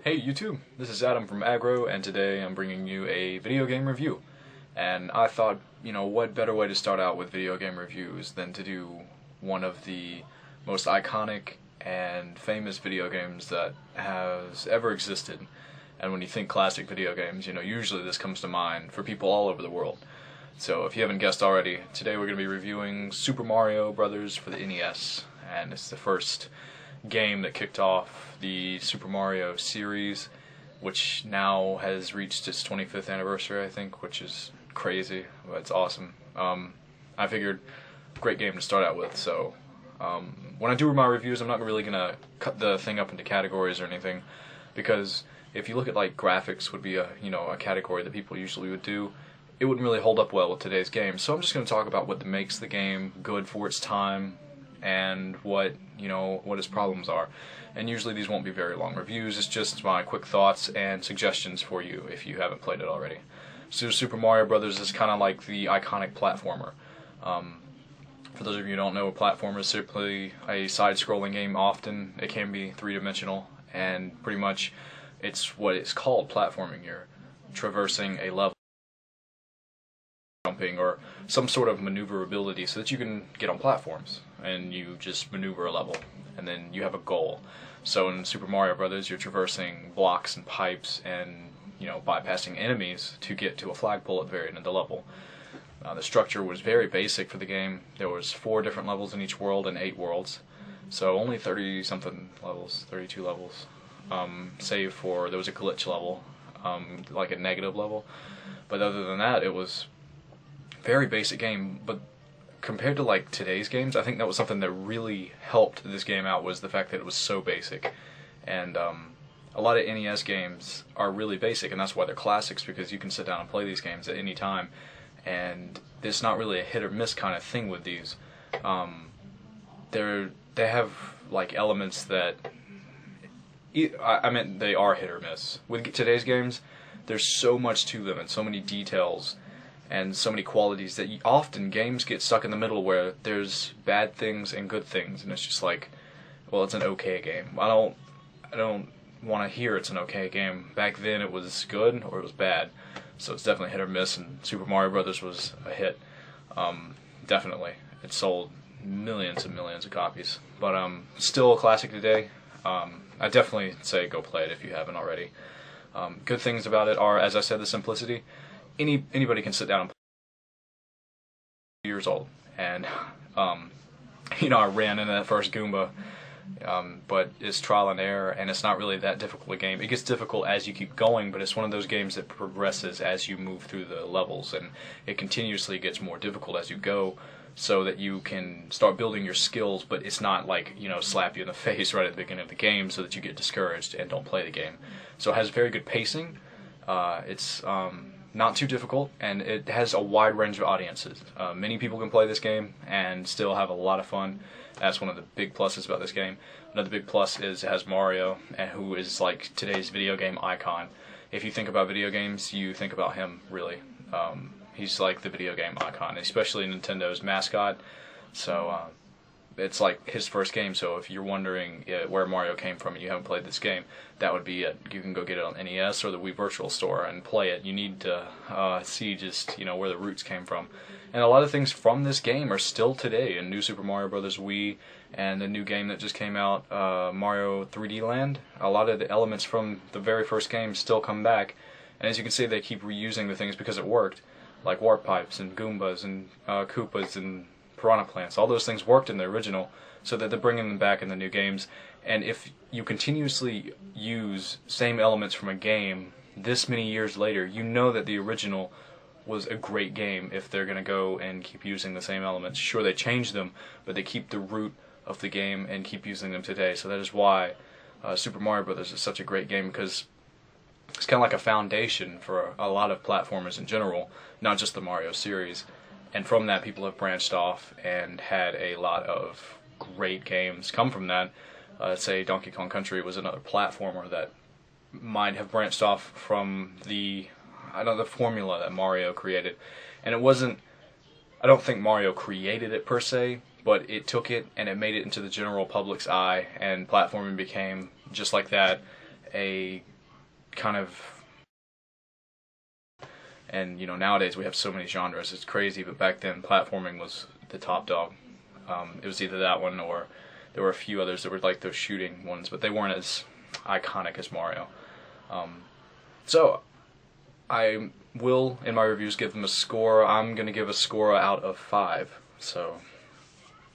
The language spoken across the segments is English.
Hey YouTube, this is Adam from Agro, and today I'm bringing you a video game review. And I thought, what better way to start out with video game reviews than to do one of the most iconic and famous video games that has ever existed. And when you think classic video games, usually this comes to mind for people all over the world. So if you haven't guessed already, today we're going to be reviewing Super Mario Bros. For the NES. And it's the first game that kicked off the Super Mario series, which now has reached its 25th anniversary, I think, which is crazy, but it's awesome. I figured, great game to start out with, so when I do my reviews, I'm not really going to cut the thing up into categories or anything, because if you look at like graphics would be a category that people usually would do, it wouldn't really hold up well with today's game. So I'm just going to talk about what makes the game good for its time, and what its problems are. And usually these won't be very long reviews, it's just my quick thoughts and suggestions for you if you haven't played it already. So Super Mario Bros. Is kind of like the iconic platformer. For those of you who don't know, a platformer is simply a side-scrolling game. Often it can be three-dimensional, and pretty much it's what it's called, platforming. You're traversing a level, jumping, or some sort of maneuverability so that you can get on platforms and you just maneuver a level and then you have a goal. So in Super Mario Bros. You're traversing blocks and pipes and bypassing enemies to get to a flagpole at the very end of the level. The structure was very basic for the game. There was 4 different levels in each world and 8 worlds, so only 30 something levels, 32 levels, save for there was a glitch level, like a negative level, but other than that it was very basic game. But compared to like today's games, I think that was something that really helped this game out, was the fact that it was so basic. And a lot of NES games are really basic, and that's why they're classics, because you can sit down and play these games at any time, and it's not really a hit or miss kind of thing with these. They have like elements that I meant they are hit or miss. With today's games, there's so much to them and so many details and so many qualities that often games get stuck in the middle where there's bad things and good things, and it's just like, well, it's an okay game. I don't want to hear it's an okay game. Back then it was good or it was bad, so it's definitely hit or miss, and Super Mario Bros. Was a hit. Definitely. It sold millions and millions of copies, but still a classic today. I definitely say go play it if you haven't already. Good things about it are, as I said, the simplicity. Anybody can sit down and play. Years old, and I ran into that first Goomba, but it's trial and error, and it's not really that difficult a game. It gets difficult as you keep going, but it's one of those games that progresses as you move through the levels, and it continuously gets more difficult as you go, so that you can start building your skills, but it's not like, slap you in the face right at the beginning of the game so that you get discouraged and don't play the game. So it has very good pacing. It's not too difficult, and it has a wide range of audiences. Many people can play this game and still have a lot of fun. That's one of the big pluses about this game. Another big plus is it has Mario, who is like today's video game icon. If you think about video games, you think about him, really. He's like the video game icon, especially Nintendo's mascot. So it's like his first game, so if you're wondering where Mario came from and you haven't played this game, that would be it. You can go get it on NES or the Wii Virtual Store and play it. You need to see just where the roots came from. And a lot of things from this game are still today in New Super Mario Bros. Wii and the new game that just came out, Mario 3D Land. A lot of the elements from the very first game still come back, and as you can see, they keep reusing the things because it worked, like warp pipes and Goombas and Koopas and Piranha Plants. All those things worked in the original, so that they're bringing them back in the new games. And if you continuously use same elements from a game this many years later, you know that the original was a great game if they're going to go and keep using the same elements. Sure, they change them, but they keep the root of the game and keep using them today. So that is why Super Mario Bros. Is such a great game, because it's kind of like a foundation for a lot of platformers in general, not just the Mario series. And from that, people have branched off and had a lot of great games come from that. Say Donkey Kong Country was another platformer that might have branched off from the formula that Mario created. And it wasn't, I don't think Mario created it per se, but it took it and it made it into the general public's eye, and platforming became, just like that, a kind of, and you know, nowadays we have so many genres, it's crazy, but back then platforming was the top dog. It was either that one, or there were a few others that were like those shooting ones, but they weren't as iconic as Mario. So I will, in my reviews, give them a score. I'm going to give a score out of 5, so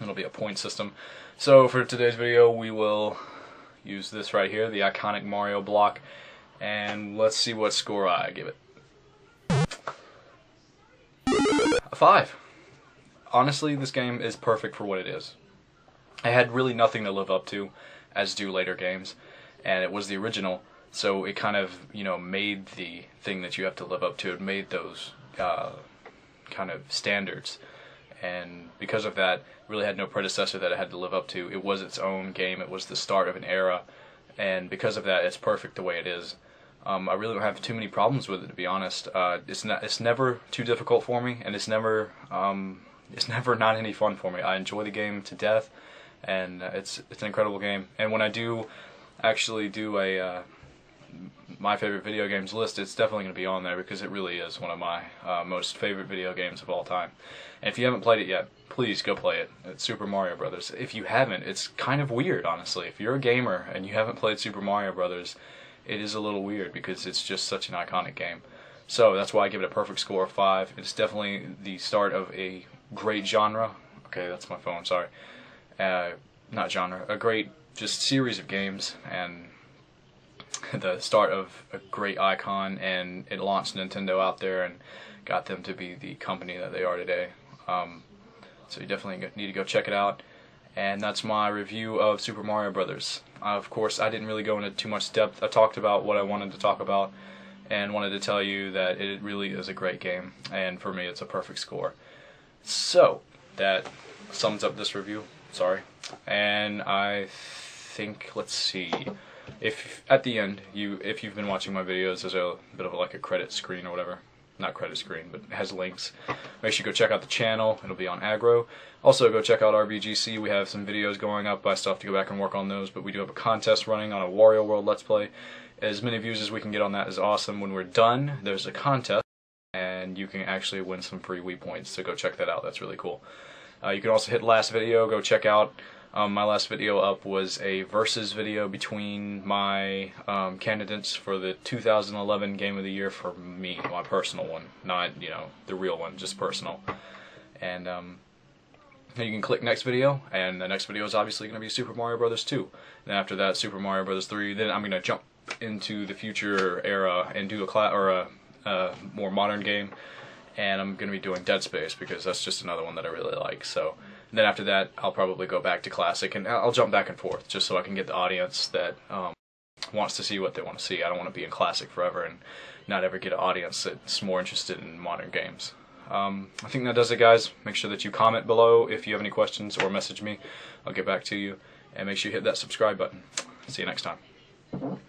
it'll be a point system. So for today's video, we will use this right here, the iconic Mario block, and let's see what score I give it. A 5. Honestly, this game is perfect for what it is. It had really nothing to live up to, as do later games, and it was the original, so it kind of, you know, made the thing that you have to live up to. It made those kind of standards, and because of that, really had no predecessor that it had to live up to. It was its own game. It was the start of an era, and because of that, it's perfect the way it is. I really don't have too many problems with it, to be honest. It's never too difficult for me, and it's never not any fun for me. I enjoy the game to death, and it's an incredible game. And when I do actually do a my favorite video games list, it's definitely going to be on there, because it really is one of my most favorite video games of all time. And if you haven't played it yet, please go play it. It's Super Mario Brothers. If you haven't, it's kind of weird, honestly. If you're a gamer and you haven't played Super Mario Brothers, it is a little weird, because it's just such an iconic game. So that's why I give it a perfect score of 5. It's definitely the start of a great genre. Okay, that's my phone, sorry. Not genre, a great just series of games, and the start of a great icon, and it launched Nintendo out there and got them to be the company that they are today. So you definitely need to go check it out. And that's my review of Super Mario Brothers. Of course, I didn't really go into too much depth. I talked about what I wanted to talk about, and wanted to tell you that it really is a great game, and for me it's a perfect score. So that sums up this review, sorry. And I think, let's see, if at the end, if you've been watching my videos, there's a bit of like a credit screen or whatever. Not credit screen, but it has links. Make sure you go check out the channel. It'll be on Aggro. Also, go check out RBGC. We have some videos going up. I still have to go back and work on those, but we do have a contest running on a Wario World Let's Play. As many views as we can get on that is awesome. When we're done, there's a contest, and you can actually win some free Wii points, so go check that out. That's really cool. You can also hit last video. Go check out my last video up was a versus video between my candidates for the 2011 Game of the Year for me, my personal one, not, you know, the real one, just personal. And you can click next video, and the next video is obviously going to be Super Mario Brothers 2. And after that, Super Mario Brothers 3. Then I'm going to jump into the future era and do a more modern game. And I'm going to be doing Dead Space, because that's just another one that I really like. So then after that, I'll probably go back to Classic, and I'll jump back and forth, just so I can get the audience that wants to see what they want to see. I don't want to be in Classic forever and not ever get an audience that's more interested in modern games. I think that does it, guys. Make sure that you comment below if you have any questions, or message me. I'll get back to you. And make sure you hit that subscribe button. See you next time.